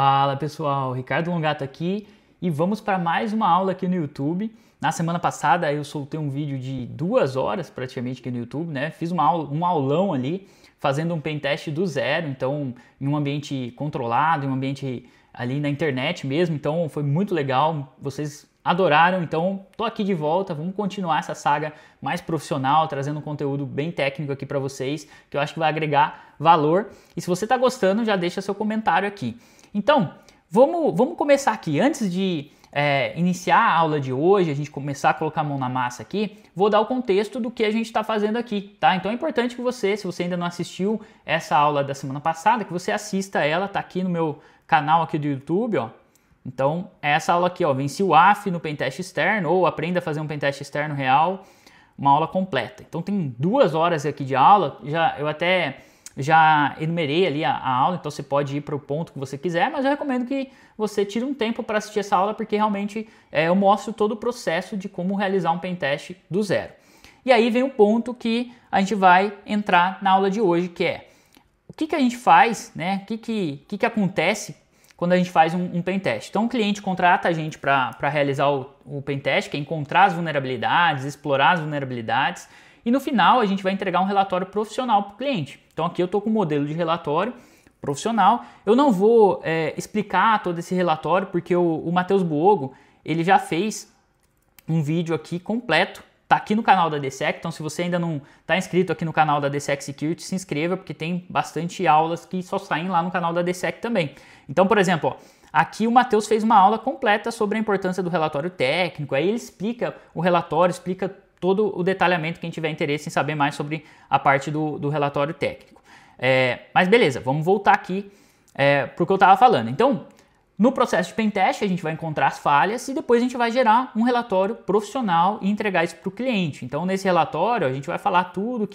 Fala pessoal, Ricardo Longato aqui e vamos para mais uma aula aqui no YouTube. Na semana passada eu soltei um vídeo de 2 horas praticamente aqui no YouTube, né? Fiz um aulão ali, fazendo um pentest do zero, então em um ambiente controlado, em um ambiente ali na internet mesmo, então foi muito legal, vocês adoraram, então tô aqui de volta, vamos continuar essa saga mais profissional, trazendo um conteúdo bem técnico aqui para vocês, que eu acho que vai agregar valor. E se você tá gostando, já deixa seu comentário aqui. Então, vamos começar aqui. Antes de iniciar a aula de hoje, a gente começar a colocar a mão na massa aqui, vou dar o contexto do que a gente está fazendo aqui, tá? Então é importante que você, se você ainda não assistiu essa aula da semana passada, que você assista ela, tá aqui no meu canal aqui do YouTube, ó. Então, é essa aula aqui, ó, venci o AF no pentest externo, ou aprenda a fazer um pentest externo real, uma aula completa. Então tem 2 horas aqui de aula, eu até já enumerei ali a aula, então você pode ir para o ponto que você quiser, mas eu recomendo que você tire um tempo para assistir essa aula, porque realmente eu mostro todo o processo de como realizar um pentest do zero. E aí vem o ponto que a gente vai entrar na aula de hoje, que é o que a gente faz, né? O que acontece quando a gente faz um pentest. Então o cliente contrata a gente para realizar o pentest, que é encontrar as vulnerabilidades, explorar as vulnerabilidades, e no final a gente vai entregar um relatório profissional para o cliente. Então aqui eu estou com um modelo de relatório profissional. Eu não vou explicar todo esse relatório porque o Matheus Buogo, ele já fez um vídeo aqui completo, está aqui no canal da DSEC, então se você ainda não está inscrito aqui no canal da DSEC Security, se inscreva porque tem bastante aulas que só saem lá no canal da DSEC também. Então, por exemplo, ó, aqui o Matheus fez uma aula completa sobre a importância do relatório técnico, aí ele explica o relatório, explica todo o detalhamento, quem tiver interesse em saber mais sobre a parte do relatório técnico. Mas beleza, vamos voltar aqui para o que eu estava falando. Então, no processo de pentest, a gente vai encontrar as falhas e depois a gente vai gerar um relatório profissional e entregar isso para o cliente. Então, nesse relatório, a gente vai falar tudo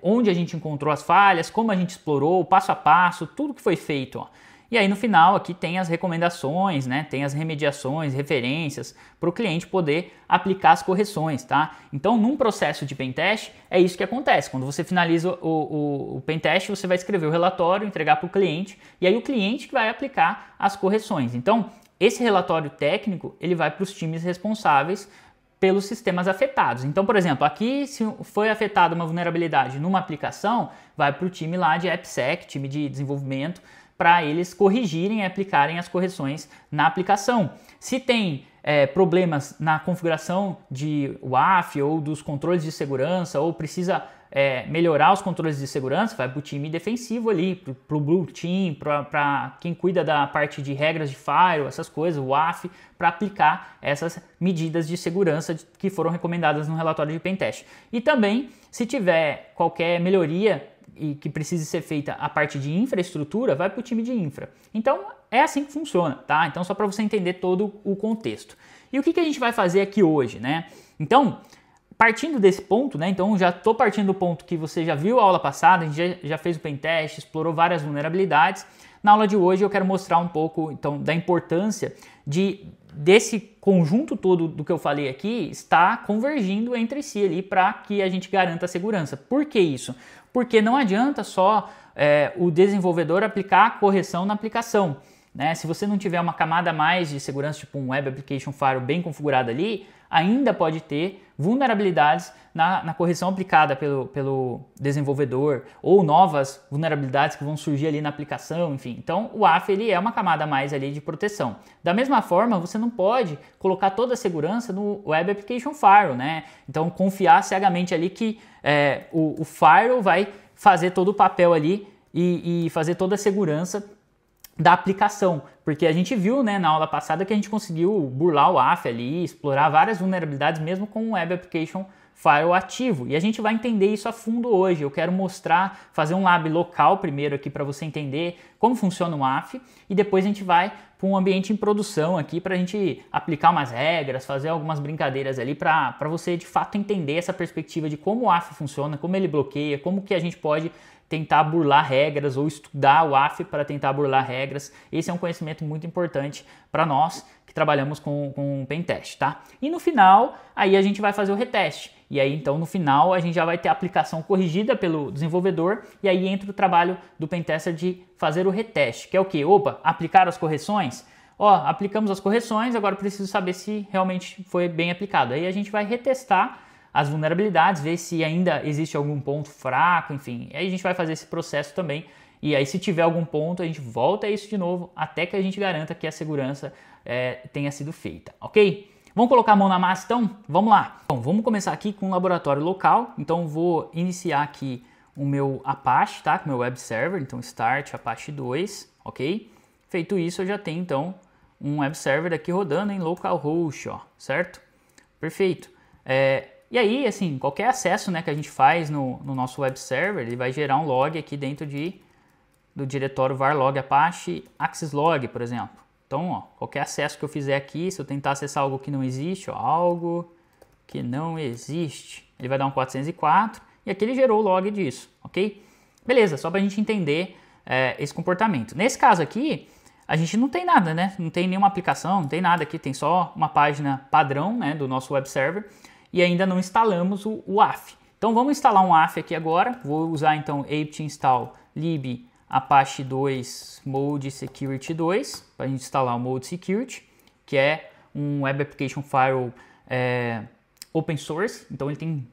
onde a gente encontrou as falhas, como a gente explorou, passo a passo, tudo que foi feito, ó. E aí no final aqui tem as recomendações, né? Tem as remediações, referências para o cliente poder aplicar as correções, tá? Então num processo de pentest é isso que acontece. Quando você finaliza o pentest, você vai escrever o relatório, entregar para o cliente e aí o cliente que vai aplicar as correções. Então esse relatório técnico ele vai para os times responsáveis pelos sistemas afetados. Então, por exemplo, aqui se foi afetada uma vulnerabilidade numa aplicação, vai para o time lá de AppSec, time de desenvolvimento, para eles corrigirem e aplicarem as correções na aplicação. Se tem problemas na configuração de WAF ou dos controles de segurança, ou precisa melhorar os controles de segurança, vai para o time defensivo ali, para o Blue Team, para quem cuida da parte de regras de firewall, essas coisas, o WAF, para aplicar essas medidas de segurança que foram recomendadas no relatório de pentest. E também, se tiver qualquer melhoria e que precise ser feita a parte de infraestrutura, vai para o time de infra. Então, é assim que funciona, tá? Então, só para você entender todo o contexto. E o que a gente vai fazer aqui hoje, né? Então, partindo desse ponto, né? Então, já estou partindo do ponto que você já viu a aula passada, a gente já fez o pentest, explorou várias vulnerabilidades. Na aula de hoje, eu quero mostrar um pouco, então, da importância desse conjunto todo do que eu falei aqui estar convergindo entre si ali para que a gente garanta a segurança. Por que isso? Porque não adianta só o desenvolvedor aplicar a correção na aplicação, né? Se você não tiver uma camada a mais de segurança, tipo um Web Application Firewall bem configurado ali, ainda pode ter vulnerabilidades na correção aplicada pelo desenvolvedor ou novas vulnerabilidades que vão surgir ali na aplicação, enfim. Então o AF ele é uma camada a mais ali de proteção. Da mesma forma, você não pode colocar toda a segurança no Web Application Firewall, né? Então confiar cegamente ali que o Firewall vai fazer todo o papel ali e fazer toda a segurança da aplicação, porque a gente viu, né, na aula passada que a gente conseguiu burlar o AF ali, explorar várias vulnerabilidades mesmo com o Web Application Firewall ativo, e a gente vai entender isso a fundo hoje. Eu quero mostrar, fazer um lab local primeiro aqui para você entender como funciona o AF, e depois a gente vai para um ambiente em produção aqui para a gente aplicar umas regras, fazer algumas brincadeiras ali para você de fato entender essa perspectiva de como o AF funciona, como ele bloqueia, como que a gente pode tentar burlar regras ou estudar o AF para tentar burlar regras. Esse é um conhecimento muito importante para nós que trabalhamos com pentest, tá? E no final, aí a gente vai fazer o reteste. e aí então no final a gente já vai ter a aplicação corrigida pelo desenvolvedor, e aí entra o trabalho do pentester de fazer o reteste, que é o que? Opa, aplicar as correções? Ó, aplicamos as correções, agora preciso saber se realmente foi bem aplicado. Aí a gente vai retestar as vulnerabilidades, ver se ainda existe algum ponto fraco, enfim. Aí a gente vai fazer esse processo também. E aí se tiver algum ponto, a gente volta a isso de novo, até que a gente garanta que a segurança tenha sido feita, ok? Vamos colocar a mão na massa então? Vamos lá! Bom, vamos começar aqui com um laboratório local. Então vou iniciar aqui o meu Apache, tá? Com o meu web server, então start Apache 2, ok? Feito isso, eu já tenho então um web server aqui rodando em localhost, ó, certo? Perfeito. E aí, assim, qualquer acesso, né, que a gente faz no nosso web server, ele vai gerar um log aqui dentro do diretório var log apache access log, por exemplo. Então, ó, qualquer acesso que eu fizer aqui, se eu tentar acessar algo que não existe, ó, algo que não existe, ele vai dar um 404 e aqui ele gerou o log disso, ok? Beleza, só para a gente entender esse comportamento. Nesse caso aqui, a gente não tem nada, né? Não tem nenhuma aplicação, não tem nada aqui, tem só uma página padrão, né, do nosso web server e ainda não instalamos o AF. Então vamos instalar um AF aqui agora. Vou usar então apt install lib apache 2 mode security 2 para a gente instalar o mode security, que é um web application firewall open source. Então ele tem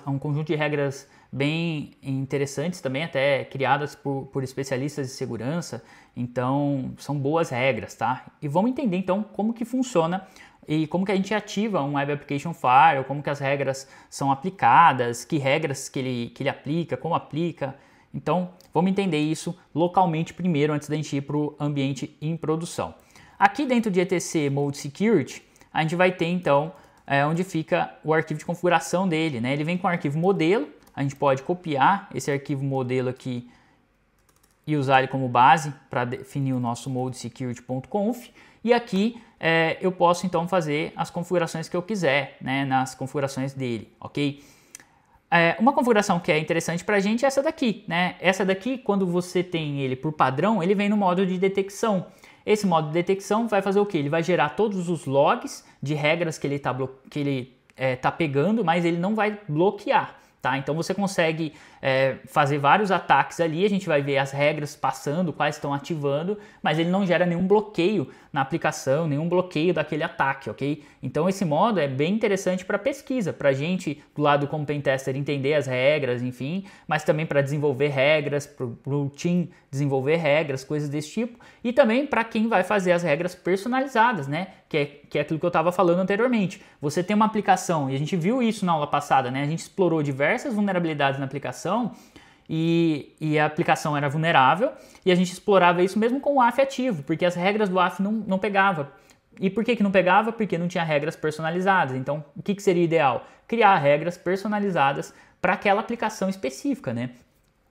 um conjunto de regras bem interessantes também, até criadas por especialistas de segurança. Então são boas regras, tá? E vamos entender então como que funciona e como que a gente ativa um Web Application Firewall, como que as regras são aplicadas, que regras que ele aplica, como aplica. Então vamos entender isso localmente primeiro antes da gente ir para o ambiente em produção. Aqui dentro de etc mode security a gente vai ter então onde fica o arquivo de configuração dele, né? Ele vem com o arquivo modelo. A gente pode copiar esse arquivo modelo aqui e usar ele como base para definir o nosso modesecurity.conf. E aqui eu posso então fazer as configurações que eu quiser, né, nas configurações dele, ok? Uma configuração que é interessante para a gente é essa daqui, né? Essa daqui, quando você tem ele por padrão, ele vem no modo de detecção. Esse modo de detecção vai fazer o quê? Ele vai gerar todos os logs de regras que ele tá pegando, mas ele não vai bloquear. Tá? Então você consegue fazer vários ataques ali, a gente vai ver as regras passando, quais estão ativando, mas ele não gera nenhum bloqueio na aplicação, nenhum bloqueio daquele ataque, ok? Então esse modo é bem interessante para pesquisa, para a gente do lado como pentester entender as regras, enfim, mas também para desenvolver regras, para o team desenvolver regras, coisas desse tipo, e também para quem vai fazer as regras personalizadas, né? Que é aquilo que eu estava falando anteriormente. Você tem uma aplicação, e a gente viu isso na aula passada, né? A gente explorou diversas vulnerabilidades na aplicação e a aplicação era vulnerável e a gente explorava isso mesmo com o AF ativo, porque as regras do AF não pegavam. E por que não pegava? Porque não tinha regras personalizadas. Então, o que seria ideal? Criar regras personalizadas para aquela aplicação específica, né?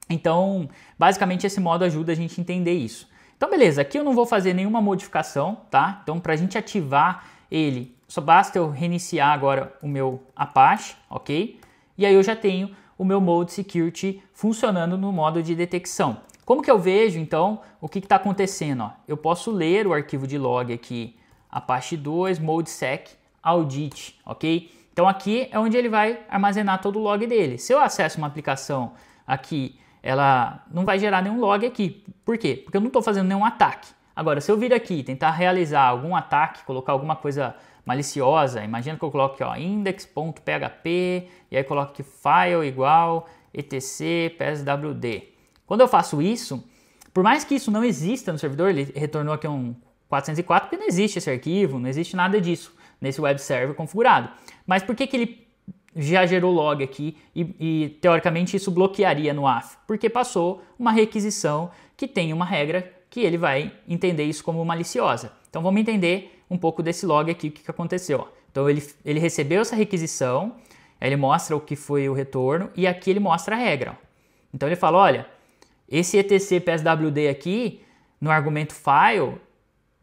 Então, basicamente esse modo ajuda a gente a entender isso. Então, beleza, aqui eu não vou fazer nenhuma modificação, tá? Então, para a gente ativar ele, só basta eu reiniciar agora o meu Apache, ok? E aí eu já tenho o meu Mode Security funcionando no modo de detecção. Como que eu vejo, então, o que está acontecendo? Ó, eu posso ler o arquivo de log aqui, Apache 2, modesec, audit, ok? Então aqui é onde ele vai armazenar todo o log dele. Se eu acesso uma aplicação aqui, ela não vai gerar nenhum log aqui. Por quê? Porque eu não estou fazendo nenhum ataque. Agora, se eu vir aqui e tentar realizar algum ataque, colocar alguma coisa maliciosa, imagina que eu coloque ó, index.php e aí coloco aqui file igual etc pswd. Quando eu faço isso, por mais que isso não exista no servidor, ele retornou aqui um 404 porque não existe esse arquivo, não existe nada disso nesse web server configurado. Mas por que ele já gerou log aqui e teoricamente isso bloquearia no AF? Porque passou uma requisição que tem uma regra que ele vai entender isso como maliciosa. Então vamos entender um pouco desse log aqui, o que aconteceu. Ó. Então ele recebeu essa requisição, ele mostra o que foi o retorno e aqui ele mostra a regra. Ó. Então ele fala, olha, esse etc pswd aqui, no argumento file,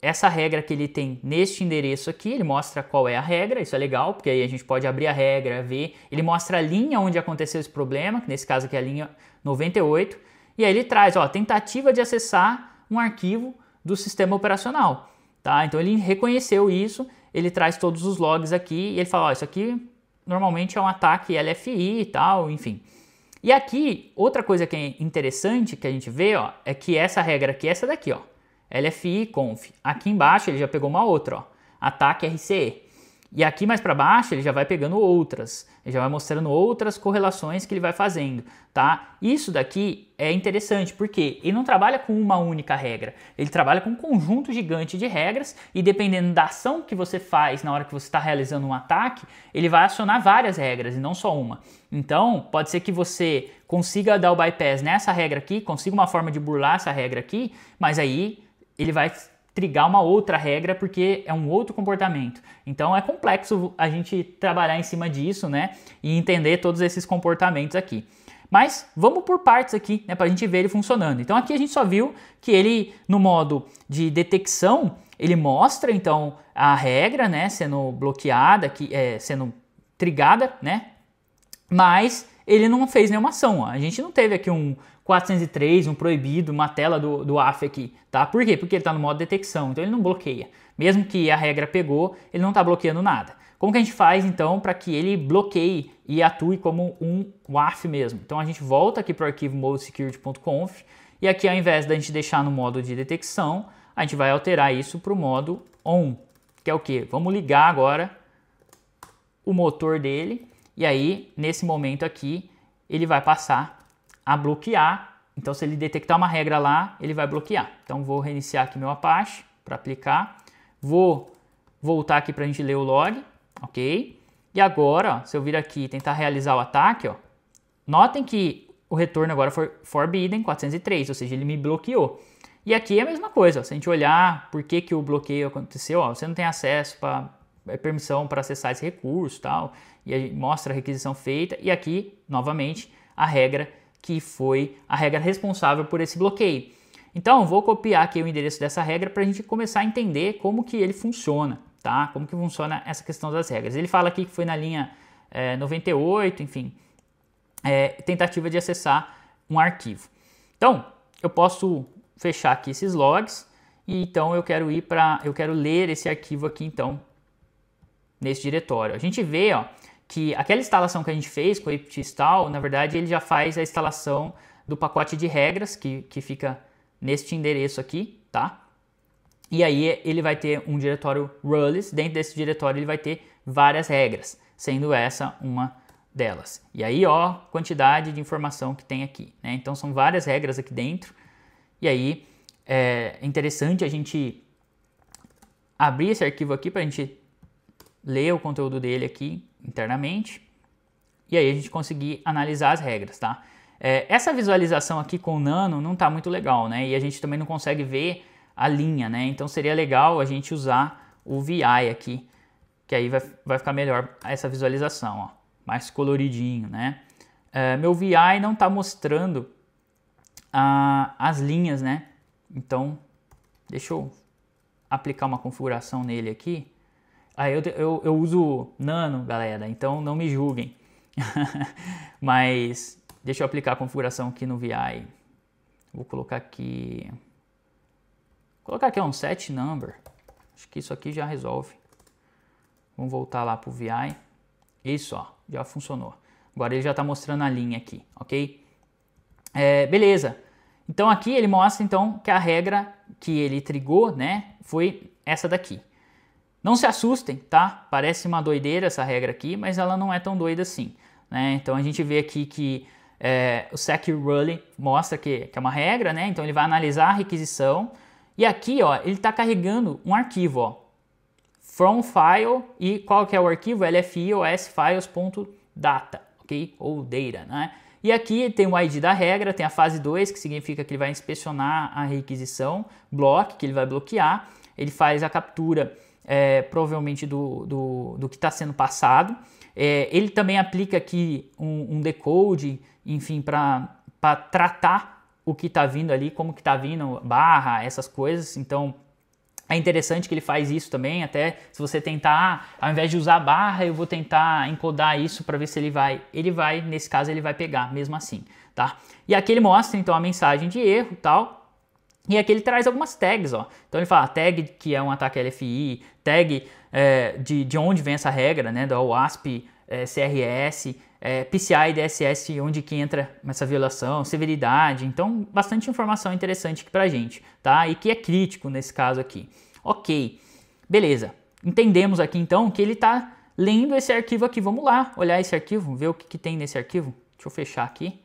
essa regra que ele tem neste endereço aqui, ele mostra qual é a regra, isso é legal, porque aí a gente pode abrir a regra, ver, ele mostra a linha onde aconteceu esse problema, que nesse caso aqui é a linha 98, e aí ele traz, ó, tentativa de acessar um arquivo do sistema operacional. Tá? Então ele reconheceu isso, ele traz todos os logs aqui e ele fala, ó, isso aqui normalmente é um ataque LFI e tal, enfim. E aqui, outra coisa que é interessante que a gente vê, ó, é que essa regra aqui é essa daqui, ó, LFI conf. Aqui embaixo ele já pegou uma outra, ó, ataque RCE. E aqui mais para baixo ele já vai pegando outras, ele já vai mostrando outras correlações que ele vai fazendo, tá? Isso daqui é interessante porque ele não trabalha com uma única regra, ele trabalha com um conjunto gigante de regras e dependendo da ação que você faz na hora que você está realizando um ataque, ele vai acionar várias regras e não só uma. Então, pode ser que você consiga dar o bypass nessa regra aqui, consiga uma forma de burlar essa regra aqui, mas aí ele vai trigar uma outra regra porque é um outro comportamento. Então é complexo a gente trabalhar em cima disso, né? E entender todos esses comportamentos aqui. Mas vamos por partes aqui, né? Para a gente ver ele funcionando. Então aqui a gente só viu que ele, no modo de detecção, ele mostra então a regra, né? Sendo bloqueada, sendo trigada, né? Mas ele não fez nenhuma ação. Ó. A gente não teve aqui um 403, um proibido, uma tela do AF aqui, tá? Por quê? Porque ele está no modo detecção, então ele não bloqueia. Mesmo que a regra pegou, ele não está bloqueando nada. Como que a gente faz, então, para que ele bloqueie e atue como um WAF mesmo? Então a gente volta aqui para o arquivo modesecurity.conf e aqui ao invés da gente deixar no modo de detecção, a gente vai alterar isso para o modo on, que é o quê? Vamos ligar agora o motor dele e aí, nesse momento aqui, ele vai passar a bloquear. Então, se ele detectar uma regra lá, ele vai bloquear. Então, vou reiniciar aqui meu Apache para aplicar. Vou voltar aqui para a gente ler o log, ok? E agora, ó, se eu vir aqui e tentar realizar o ataque, ó, notem que o retorno agora foi forbidden 403, ou seja, ele me bloqueou. E aqui é a mesma coisa, ó, se a gente olhar por que o bloqueio aconteceu, ó, você não tem acesso para permissão para acessar esse recurso, tal, e aí mostra a requisição feita, e aqui, novamente, a regra que foi a regra responsável por esse bloqueio. Então, vou copiar aqui o endereço dessa regra para a gente começar a entender como que ele funciona, tá? Como que funciona essa questão das regras. Ele fala aqui que foi na linha 98, enfim, tentativa de acessar um arquivo. Então, eu posso fechar aqui esses logs, e então eu quero ler esse arquivo aqui, então, nesse diretório. A gente vê, ó, que aquela instalação que a gente fez com o apt install, na verdade ele já faz a instalação do pacote de regras que fica neste endereço aqui, tá? E aí ele vai ter um diretório rules, dentro desse diretório ele vai ter várias regras, sendo essa uma delas. E aí, ó, quantidade de informação que tem aqui, né? Então são várias regras aqui dentro, e aí é interessante a gente abrir esse arquivo aqui para a gente ler o conteúdo dele aqui internamente e aí a gente conseguir analisar as regras, tá? Essa visualização aqui com o Nano não tá muito legal, né? E a gente também não consegue ver a linha, né? Então seria legal a gente usar o VI aqui, que aí vai ficar melhor essa visualização, ó, mais coloridinho, né? Meu VI não tá mostrando as linhas, né? Então deixa eu aplicar uma configuração nele aqui. Eu uso Nano, galera, então não me julguem. Mas deixa eu aplicar a configuração aqui no VI. Vou colocar aqui... um set number. Acho que isso aqui já resolve. Vamos voltar lá para o VI. Isso, ó, já funcionou. Agora ele já está mostrando a linha aqui, ok? Beleza. Então aqui ele mostra então que a regra que ele trigou, né, foi essa daqui. Não se assustem, tá? Parece uma doideira essa regra aqui, mas ela não é tão doida assim, né? Então a gente vê aqui que o SecRule mostra que é uma regra, né? Então ele vai analisar a requisição e aqui, ó, ele está carregando um arquivo, ó, from file, e qual que é o arquivo? lfios.files.data, ok? Ou data, né? E aqui tem o ID da regra, tem a fase 2, que significa que ele vai inspecionar a requisição, block, que ele vai bloquear, ele faz a captura provavelmente do que está sendo passado. Ele também aplica aqui um decode, enfim, para tratar o que está vindo ali, como que está vindo, barra, essas coisas. Então é interessante que ele faz isso também, até se você tentar, ao invés de usar barra, eu vou tentar encodar isso para ver se ele vai, nesse caso ele vai pegar mesmo assim, tá? E aqui ele mostra então a mensagem de erro e tal. E aqui ele traz algumas tags, ó. Então ele fala tag que é um ataque LFI, tag de onde vem essa regra, né, da OWASP CRS, PCI DSS, onde que entra essa violação, severidade. Então, bastante informação interessante aqui pra gente, tá? E que é crítico nesse caso aqui. Ok, beleza. Entendemos aqui então que ele está lendo esse arquivo aqui. Vamos lá olhar esse arquivo, ver o que tem nesse arquivo. Deixa eu fechar aqui.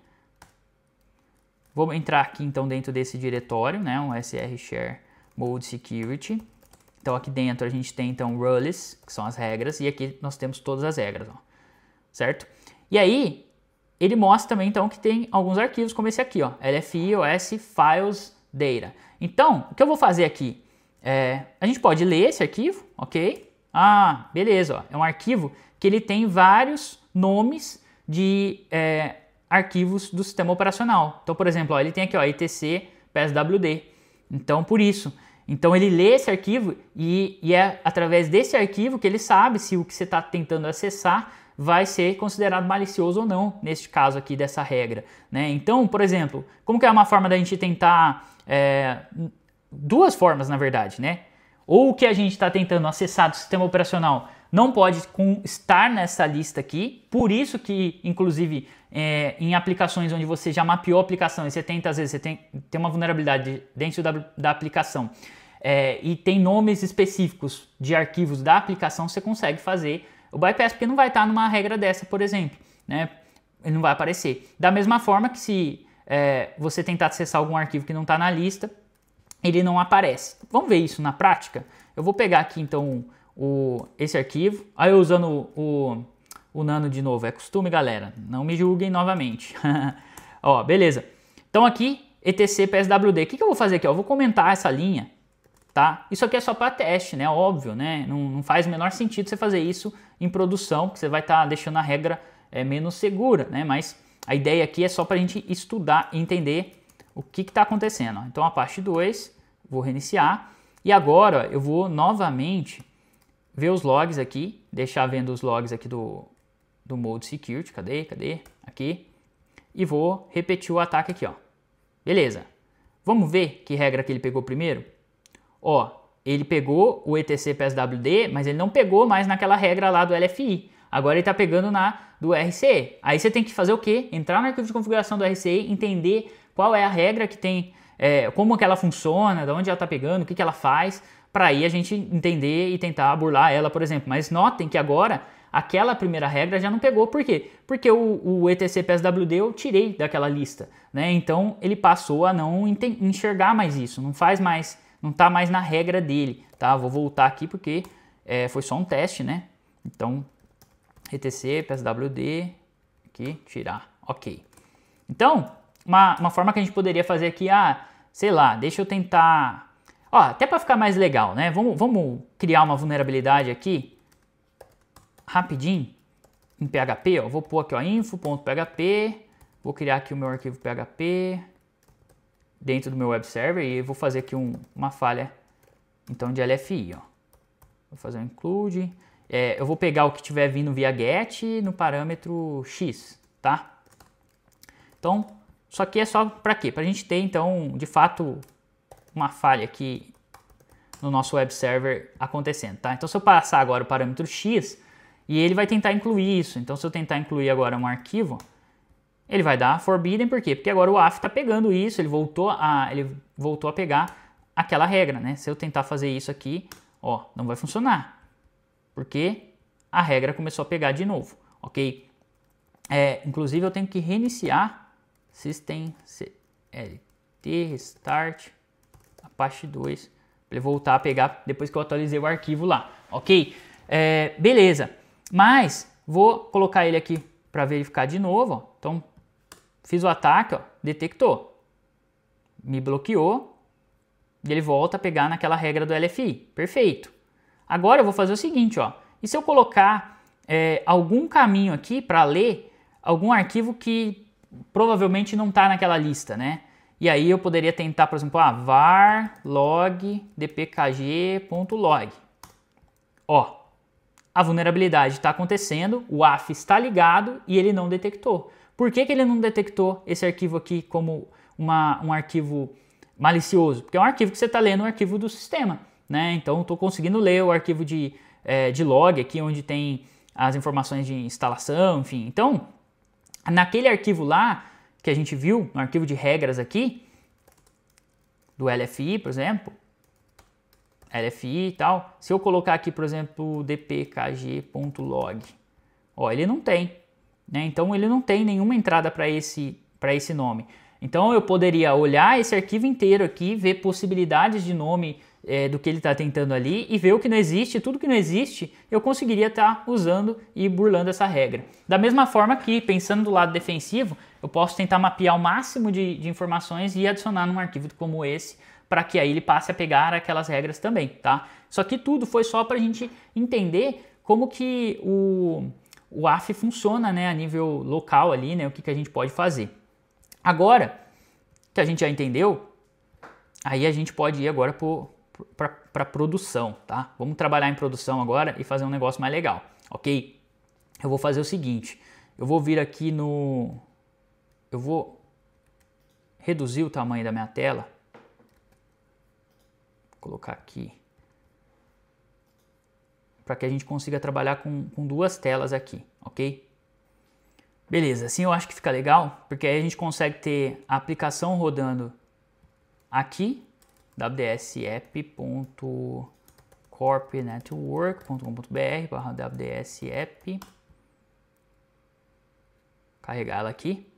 Vou entrar aqui então dentro desse diretório, né, um SR Share Mode Security. Então aqui dentro a gente tem então rules, que são as regras, e aqui nós temos todas as regras, ó, certo? E aí ele mostra também então que tem alguns arquivos como esse aqui, ó, LFI OS Files Data. Então o que eu vou fazer aqui? A gente pode ler esse arquivo, ok? Ah, beleza, ó, é um arquivo que ele tem vários nomes de arquivos do sistema operacional. Então, por exemplo, ó, ele tem aqui, ó, etc pswd. Então, por isso. Então, ele lê esse arquivo e é através desse arquivo que ele sabe se o que você está tentando acessar vai ser considerado malicioso ou não, neste caso aqui dessa regra, né? Então, por exemplo, como que é uma forma da gente tentar... duas formas, na verdade, né? Ou o que a gente está tentando acessar do sistema operacional não pode estar nessa lista aqui, por isso que, inclusive, em aplicações onde você já mapeou a aplicação e você tenta, às vezes, você tem uma vulnerabilidade dentro da aplicação e tem nomes específicos de arquivos da aplicação, você consegue fazer o bypass, porque não vai estar numa regra dessa, por exemplo, né? Ele não vai aparecer. Da mesma forma que se você tentar acessar algum arquivo que não está na lista, ele não aparece. Vamos ver isso na prática? Eu vou pegar aqui então esse arquivo, aí eu usando o nano de novo, é costume, galera, não me julguem novamente. Ó, beleza. Então aqui, etc pswd, o que eu vou fazer aqui? Eu vou comentar essa linha, tá? Isso aqui é só para teste, né? Óbvio, né? Não faz o menor sentido você fazer isso em produção, porque você vai estar deixando a regra menos segura, né? Mas a ideia aqui é só para a gente estudar e entender o que está acontecendo. Ó. Então a parte 2, vou reiniciar. E agora eu vou novamente ver os logs aqui, deixar vendo os logs aqui do Mode Security. Cadê? Aqui. E vou repetir o ataque aqui, ó. Beleza. Vamos ver que regra que ele pegou primeiro? Ó, ele pegou o etc pswd, mas ele não pegou mais naquela regra lá do LFI. Agora ele está pegando na do RCE. Aí você tem que fazer o quê? Entrar no arquivo de configuração do RCE, entender qual é a regra que tem, como que ela funciona, de onde ela está pegando, o que ela faz, para aí a gente entender e tentar burlar ela, por exemplo. Mas notem que agora aquela primeira regra já não pegou. Por quê? Porque o etc pswd eu tirei daquela lista, né? Então ele passou a não enxergar mais isso, não faz mais, não está mais na regra dele, tá? Vou voltar aqui porque foi só um teste, né? Então etc pswd aqui, tirar, ok. Então uma forma que a gente poderia fazer aqui, sei lá, deixa eu tentar... Ó, até para ficar mais legal, né? Vamos criar uma vulnerabilidade aqui, rapidinho, em PHP, ó. Vou pôr aqui, ó, info.php, vou criar aqui o meu arquivo PHP dentro do meu web server e vou fazer aqui uma falha, então, de LFI, ó. Vou fazer um include, eu vou pegar o que tiver vindo via get no parâmetro x, tá? Então, isso aqui é só para quê? Para a gente ter, então, de fato, uma falha aqui no nosso web server acontecendo, tá? Então, se eu passar agora o parâmetro x, e ele vai tentar incluir isso. Então, se eu tentar incluir agora um arquivo, ele vai dar forbidden, por quê? Porque agora o AF está pegando isso, ele voltou a pegar aquela regra, né? Se eu tentar fazer isso aqui, ó, não vai funcionar, porque a regra começou a pegar de novo, ok? Inclusive, eu tenho que reiniciar system lt restart Apache 2 para ele voltar a pegar depois que eu atualizei o arquivo lá, ok? Beleza, mas vou colocar ele aqui para verificar de novo, ó. Então fiz o ataque, ó, detectou, me bloqueou e ele volta a pegar naquela regra do LFI, perfeito. Agora eu vou fazer o seguinte, ó, e se eu colocar algum caminho aqui para ler algum arquivo que provavelmente não está naquela lista, né? E aí eu poderia tentar, por exemplo, var log dpkg.log. Ó, a vulnerabilidade está acontecendo, o AF está ligado e ele não detectou. Por que ele não detectou esse arquivo aqui como um arquivo malicioso? Porque é um arquivo que você está lendo, um arquivo do sistema, né? Então eu estou conseguindo ler o arquivo de log aqui, onde tem as informações de instalação, enfim. Então, naquele arquivo lá que a gente viu, no arquivo de regras aqui, do LFI, por exemplo, LFI e tal, se eu colocar aqui, por exemplo, dpkg.log, ó, ele não tem, né? Então ele não tem nenhuma entrada para esse nome. Então eu poderia olhar esse arquivo inteiro aqui, ver possibilidades de nome do que ele está tentando ali e ver o que não existe. Tudo que não existe eu conseguiria estar usando e burlando essa regra. Da mesma forma que, pensando do lado defensivo, eu posso tentar mapear o máximo de informações e adicionar num arquivo como esse, para que aí ele passe a pegar aquelas regras também, tá? Só que tudo foi só para a gente entender como que o AF funciona, né, a nível local ali, né, o que a gente pode fazer. Agora que a gente já entendeu, aí a gente pode ir agora para produção, tá? Vamos trabalhar em produção agora e fazer um negócio mais legal, ok? Eu vou fazer o seguinte, eu vou vir aqui eu vou reduzir o tamanho da minha tela, vou colocar aqui, para que a gente consiga trabalhar com duas telas aqui, ok? Beleza, assim eu acho que fica legal, porque aí a gente consegue ter a aplicação rodando aqui, wdsapp.corpnetwork.com.br/wdsapp, carregar ela aqui.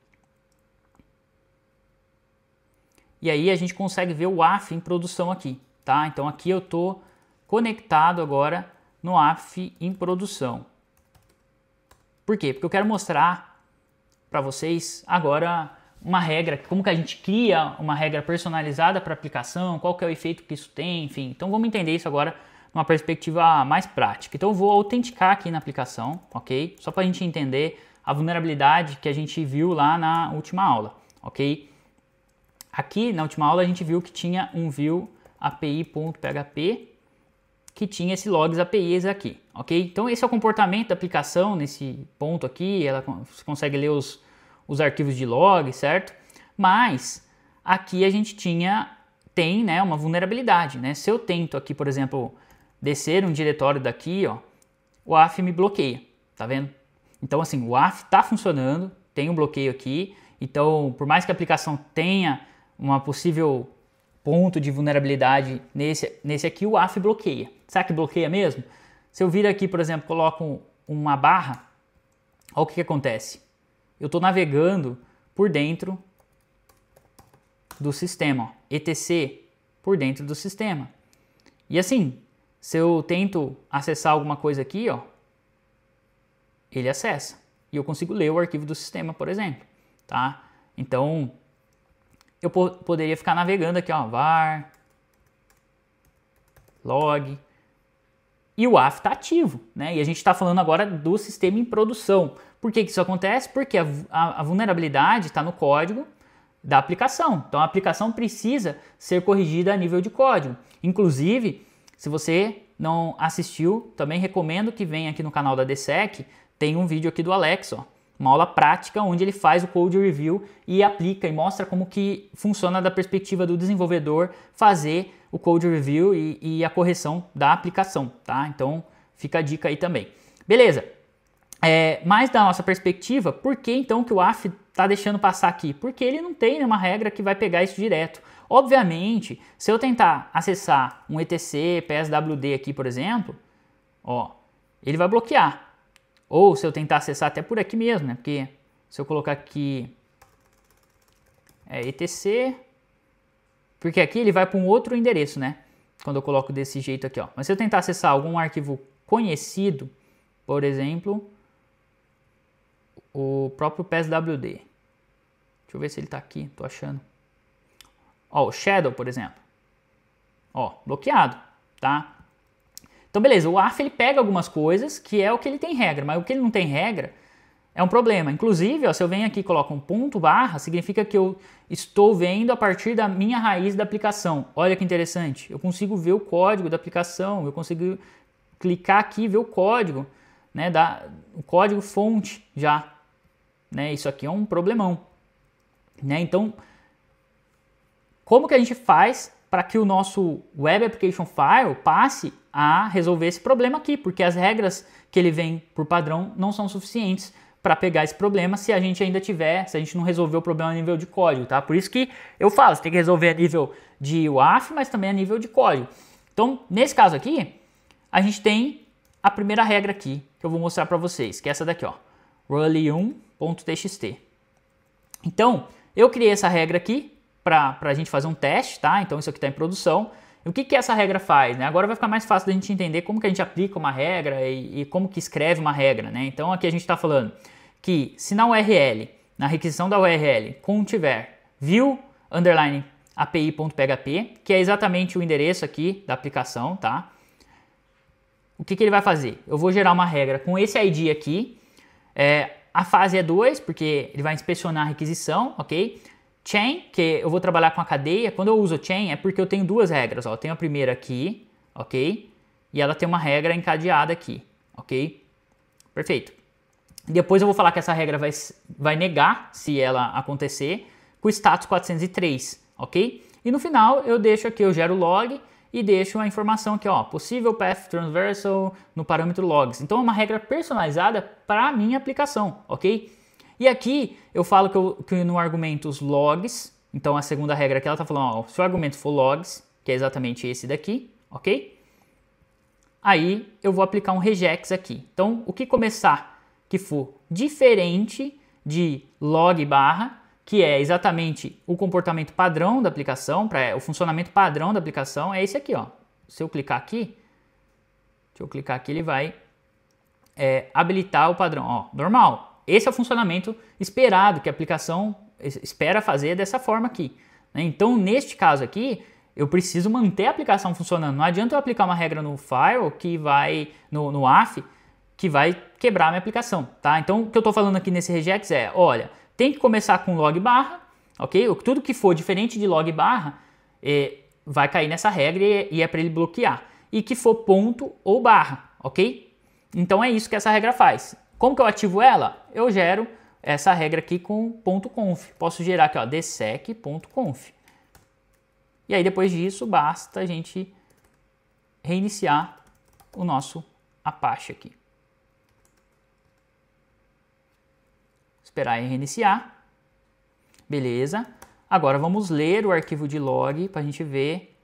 E aí a gente consegue ver o AF em produção aqui, tá? Então aqui eu estou conectado agora no AF em produção. Por quê? Porque eu quero mostrar para vocês agora uma regra, como que a gente cria uma regra personalizada para a aplicação, qual que é o efeito que isso tem, enfim. Então vamos entender isso agora numa perspectiva mais prática. Então eu vou autenticar aqui na aplicação, ok? Só para a gente entender a vulnerabilidade que a gente viu lá na última aula, ok? Aqui na última aula a gente viu que tinha um view api.php que tinha esse logs APIs aqui, ok? Então esse é o comportamento da aplicação nesse ponto aqui, você consegue ler os arquivos de log, certo? Mas aqui a gente tem, né, uma vulnerabilidade, né? Se eu tento aqui, por exemplo, descer um diretório daqui, ó, o AF me bloqueia, tá vendo? Então assim, o AF está funcionando, tem um bloqueio aqui, então por mais que a aplicação tenha uma possível ponto de vulnerabilidade nesse aqui, o AF bloqueia. Será que bloqueia mesmo? Se eu vir aqui, por exemplo, coloco uma barra, olha o que acontece. Eu estou navegando por dentro do sistema, ó, etc por dentro do sistema. E assim, se eu tento acessar alguma coisa aqui, ó, ele acessa. E eu consigo ler o arquivo do sistema, por exemplo, tá? Então, eu poderia ficar navegando aqui, ó, var, log, e o AF está ativo, né? E a gente está falando agora do sistema em produção. Por que isso acontece? Porque a vulnerabilidade está no código da aplicação. Então a aplicação precisa ser corrigida a nível de código. Inclusive, se você não assistiu, também recomendo que venha aqui no canal da DSEC, tem um vídeo aqui do Alex, ó, uma aula prática onde ele faz o code review e aplica e mostra como que funciona da perspectiva do desenvolvedor fazer o code review e a correção da aplicação, tá? Então fica a dica aí também. Beleza, mas da nossa perspectiva, por que então que o AF está deixando passar aqui? Porque ele não tem nenhuma regra que vai pegar isso direto. Obviamente, se eu tentar acessar um etc pswd aqui, por exemplo, ó, ele vai bloquear. Ou se eu tentar acessar até por aqui mesmo, né? Porque se eu colocar aqui etc, porque aqui ele vai para um outro endereço, né? Quando eu coloco desse jeito aqui, ó. Mas se eu tentar acessar algum arquivo conhecido, por exemplo, o próprio pswd. Deixa eu ver se ele está aqui, tô achando. Ó, o shadow, por exemplo. Ó, bloqueado, tá? Então, beleza, o AF ele pega algumas coisas que é o que ele tem regra, mas o que ele não tem regra é um problema. Inclusive, ó, se eu venho aqui e coloco um ponto barra, significa que eu estou vendo a partir da minha raiz da aplicação. Olha que interessante, eu consigo ver o código da aplicação, eu consigo clicar aqui e ver o código, né, o código fonte já. Né, isso aqui é um problemão. Né? Então, como que a gente faz para que o nosso Web Application File passe a resolver esse problema aqui, porque as regras que ele vem por padrão não são suficientes para pegar esse problema se a gente ainda tiver, se a gente não resolver o problema a nível de código, tá? Por isso que eu falo, você tem que resolver a nível de WAF, mas também a nível de código. Então, nesse caso aqui, a gente tem a primeira regra aqui, que eu vou mostrar para vocês, que é essa daqui, ó, rally1.txt. Então, eu criei essa regra aqui para a gente fazer um teste, tá? Então, isso aqui está em produção. E o que essa regra faz, né? Agora vai ficar mais fácil da gente entender como que a gente aplica uma regra e como que escreve uma regra, né? Então, aqui a gente está falando que se na URL, na requisição da URL, contiver view underline api.php, que é exatamente o endereço aqui da aplicação, tá? O que ele vai fazer? Eu vou gerar uma regra com esse ID aqui. A fase é 2, porque ele vai inspecionar a requisição, ok? Chain, que eu vou trabalhar com a cadeia. Quando eu uso chain é porque eu tenho duas regras, ó. Eu tenho a primeira aqui, ok? E ela tem uma regra encadeada aqui, ok? Perfeito. Depois eu vou falar que essa regra vai negar, se ela acontecer, com o status 403, ok? E no final eu deixo aqui, eu gero log e deixo a informação aqui, ó, possível path transversal no parâmetro logs. Então é uma regra personalizada para a minha aplicação, ok? E aqui eu falo que no argumento os logs, então a segunda regra que ela está falando, ó, se o argumento for logs, que é exatamente esse daqui, ok? Aí eu vou aplicar um regex aqui. Então o que começar que for diferente de log barra, que é exatamente o comportamento padrão da aplicação, o funcionamento padrão da aplicação, é esse aqui, ó. Se eu clicar aqui, ele vai habilitar o padrão, ó, normal. Esse é o funcionamento esperado, que a aplicação espera fazer dessa forma aqui, né? Então, neste caso aqui, eu preciso manter a aplicação funcionando. Não adianta eu aplicar uma regra no file que vai, no WAF, que vai quebrar a minha aplicação, tá? Então, o que eu estou falando aqui nesse regex é, olha, tem que começar com log barra, ok? Tudo que for diferente de log barra vai cair nessa regra e é para ele bloquear. E que for ponto ou barra, ok? Então é isso que essa regra faz. Como que eu ativo ela? Eu gero essa regra aqui com .conf. Posso gerar aqui, ó, dsec.conf. E aí depois disso basta a gente reiniciar o nosso Apache aqui. Esperar ele reiniciar. Beleza. Agora vamos ler o arquivo de log para a gente ver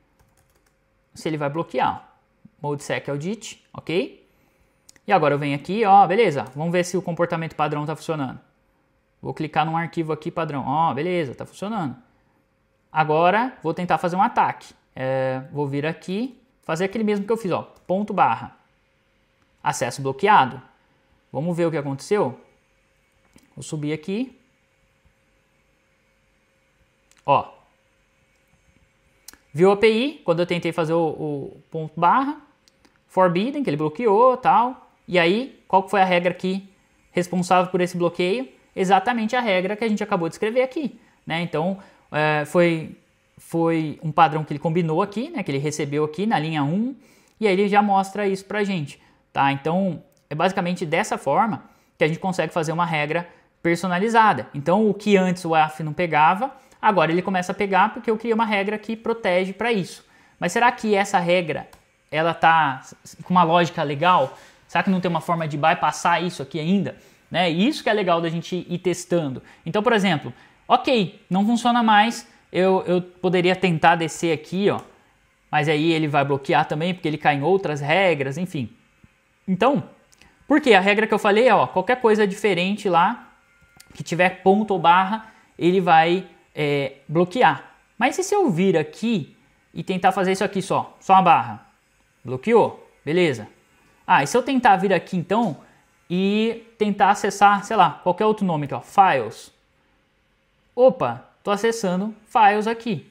se ele vai bloquear. Modesec audit, ok? E agora eu venho aqui, ó, beleza. Vamos ver se o comportamento padrão está funcionando. Vou clicar num arquivo aqui padrão. Ó, beleza, está funcionando. Agora vou tentar fazer um ataque. Vou vir aqui, fazer aquele mesmo que eu fiz, ó, ponto barra. Acesso bloqueado. Vamos ver o que aconteceu? Vou subir aqui. Ó. Viu a API, quando eu tentei fazer o ponto barra, forbidden, que ele bloqueou, tal. E aí, qual foi a regra aqui responsável por esse bloqueio? Exatamente a regra que a gente acabou de escrever aqui, né? Então, foi um padrão que ele combinou aqui, né? Que ele recebeu aqui na linha 1, e aí ele já mostra isso pra gente, tá? Então, é basicamente dessa forma que a gente consegue fazer uma regra personalizada. Então, o que antes o WAF não pegava, agora ele começa a pegar porque eu criei uma regra que protege para isso. Mas será que essa regra, ela tá com uma lógica legal? Será que não tem uma forma de bypassar isso aqui ainda? Né? Isso que é legal da gente ir testando. Então, por exemplo, ok, não funciona mais, eu poderia tentar descer aqui, ó, mas aí ele vai bloquear também porque ele cai em outras regras, enfim. Então, porque a regra que eu falei, ó, qualquer coisa diferente lá, que tiver ponto ou barra, ele vai bloquear. Mas e se eu vir aqui e tentar fazer isso aqui só uma barra? Bloqueou, beleza. E se eu tentar vir aqui então e tentar acessar, sei lá, qualquer outro nome aqui, ó, files. Opa, estou acessando files aqui.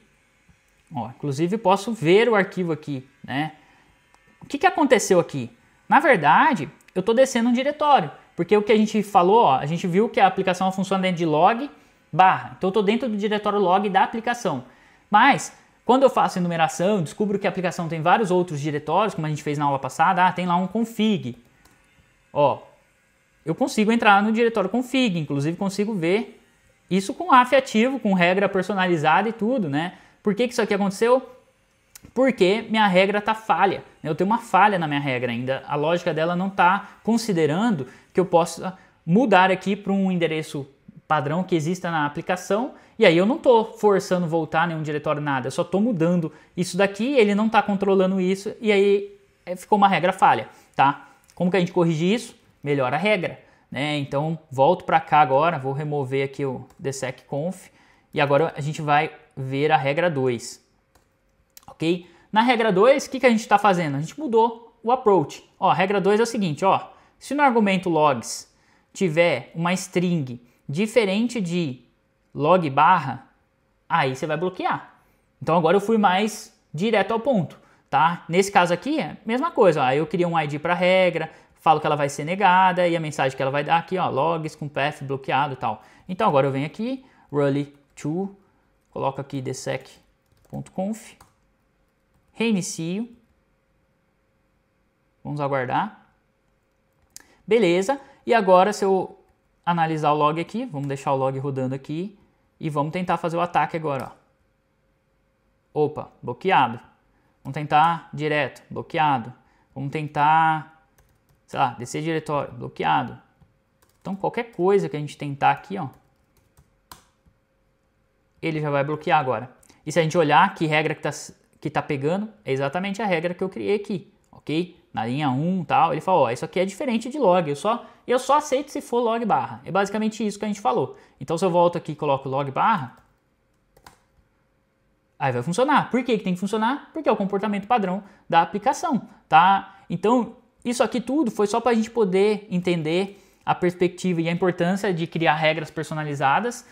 Ó, inclusive posso ver o arquivo aqui, né? O que aconteceu aqui? Na verdade, eu estou descendo um diretório, porque o que a gente falou, ó, a gente viu que a aplicação funciona dentro de log barra. Então eu estou dentro do diretório log da aplicação. Mas quando eu faço enumeração, descubro que a aplicação tem vários outros diretórios, como a gente fez na aula passada, tem lá um config. Ó, eu consigo entrar no diretório config, inclusive consigo ver isso com AF ativo, com regra personalizada e tudo, né? Por que isso aqui aconteceu? porque minha regra está falha. Eu tenho uma falha na minha regra ainda. A lógica dela não está considerando que eu possa mudar aqui para um endereço padrão que exista na aplicação, e aí eu não estou forçando voltar nenhum diretório, nada, eu só estou mudando isso daqui, ele não está controlando isso, e aí ficou uma regra falha, tá? Como que a gente corrige isso? Melhora a regra, né? Então volto para cá agora, vou remover aqui o dseq_conf, e agora a gente vai ver a regra 2, ok? Na regra 2, o que a gente está fazendo? A gente mudou o approach. Ó, a regra 2 é o seguinte, ó, se no argumento logs tiver uma string diferente de log barra, aí você vai bloquear. Então agora eu fui mais direto ao ponto, tá? Nesse caso aqui é a mesma coisa, ó, eu crio um ID para regra, falo que ela vai ser negada e a mensagem que ela vai dar aqui, ó, logs com path bloqueado e tal. Então agora eu venho aqui, rally to, coloco aqui dseq_conf, reinicio, vamos aguardar, beleza, e agora se eu analisar o log aqui, vamos deixar o log rodando aqui e vamos tentar fazer o ataque agora, ó. Opa, bloqueado. Vamos tentar direto, bloqueado. Vamos tentar, sei lá, descer diretório, bloqueado. Então qualquer coisa que a gente tentar aqui, ó, ele já vai bloquear agora. E se a gente olhar que regra que tá pegando, é exatamente a regra que eu criei aqui, ok? Na linha 1 e tal, ele falou, ó, isso aqui é diferente de log, eu só aceito se for log barra. É basicamente isso que a gente falou. Então se eu volto aqui e coloco log barra, aí vai funcionar. Por que tem que funcionar? Porque é o comportamento padrão da aplicação, tá? Então isso aqui tudo foi só para a gente poder entender a perspectiva e a importância de criar regras personalizadas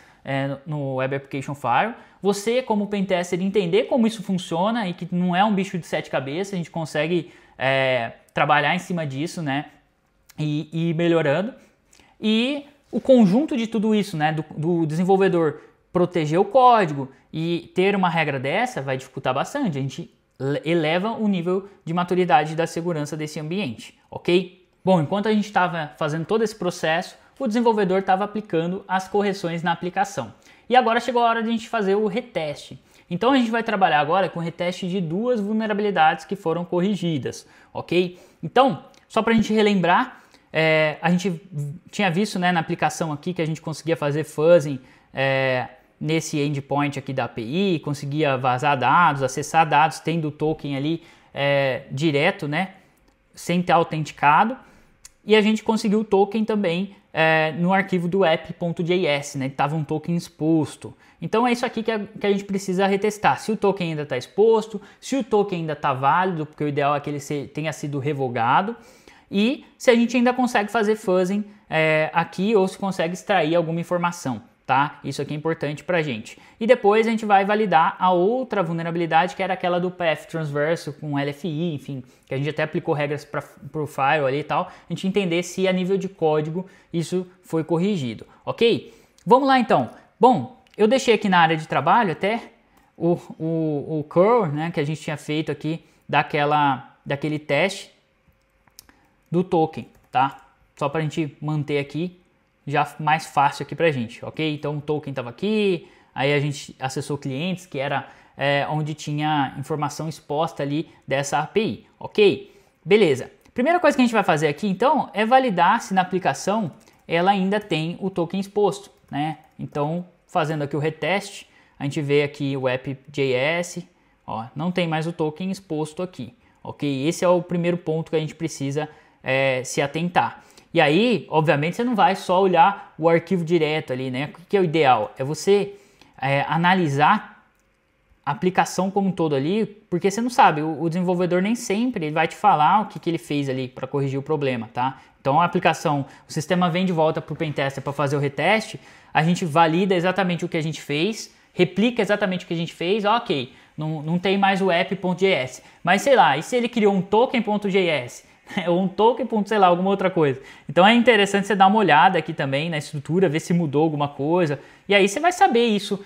no Web Application Firewall. Você, como pentester, entender como isso funciona e que não é um bicho de 7 cabeças, a gente consegue trabalhar em cima disso, né, e ir melhorando. E o conjunto de tudo isso, né, do desenvolvedor proteger o código e ter uma regra dessa vai dificultar bastante. A gente eleva o nível de maturidade da segurança desse ambiente, ok? Bom, enquanto a gente estava fazendo todo esse processo, o desenvolvedor estava aplicando as correções na aplicação. E agora chegou a hora de a gente fazer o reteste. Então a gente vai trabalhar agora com o reteste de 2 vulnerabilidades que foram corrigidas, ok? Então, só para a gente relembrar, a gente tinha visto, né, na aplicação aqui que a gente conseguia fazer fuzzing nesse endpoint aqui da API, conseguia vazar dados, acessar dados, tendo o token ali direto, né, sem ter autenticado. E a gente conseguiu o token também no arquivo do app.js, né, que estava um token exposto. Então é isso aqui que a gente precisa retestar, se o token ainda está exposto, se o token ainda está válido, porque o ideal é que ele tenha sido revogado, e se a gente ainda consegue fazer fuzzing aqui ou se consegue extrair alguma informação, tá? Isso aqui é importante para a gente. E depois a gente vai validar a outra vulnerabilidade, que era aquela do path transverso com LFI, enfim, que a gente até aplicou regras para o file ali e tal, a gente entender se a nível de código isso foi corrigido, ok? Vamos lá então. Bom, eu deixei aqui na área de trabalho até o curl, né, que a gente tinha feito aqui daquele teste do token, tá? Só para a gente manter aqui já mais fácil aqui pra gente, ok? Então o token estava aqui, aí a gente acessou clientes, que era onde tinha informação exposta ali dessa API, ok? Beleza. Primeira coisa que a gente vai fazer aqui então é validar se na aplicação ela ainda tem o token exposto, né? Então fazendo aqui o reteste, a gente vê aqui o app.js, ó, não tem mais o token exposto aqui, ok? Esse é o primeiro ponto que a gente precisa se atentar. E aí, obviamente, você não vai só olhar o arquivo direto ali, né? O que é o ideal? É você analisar a aplicação como um todo ali, porque você não sabe, o desenvolvedor nem sempre vai te falar o que ele fez ali para corrigir o problema, tá? Então a aplicação, o sistema vem de volta para o pentester para fazer o reteste, a gente valida exatamente o que a gente fez, replica exatamente o que a gente fez, ok, não tem mais o app.js, mas sei lá, e se ele criou um token.js? Ou um token, sei lá, alguma outra coisa. Então é interessante você dar uma olhada aqui também na estrutura, ver se mudou alguma coisa. E aí você vai saber isso,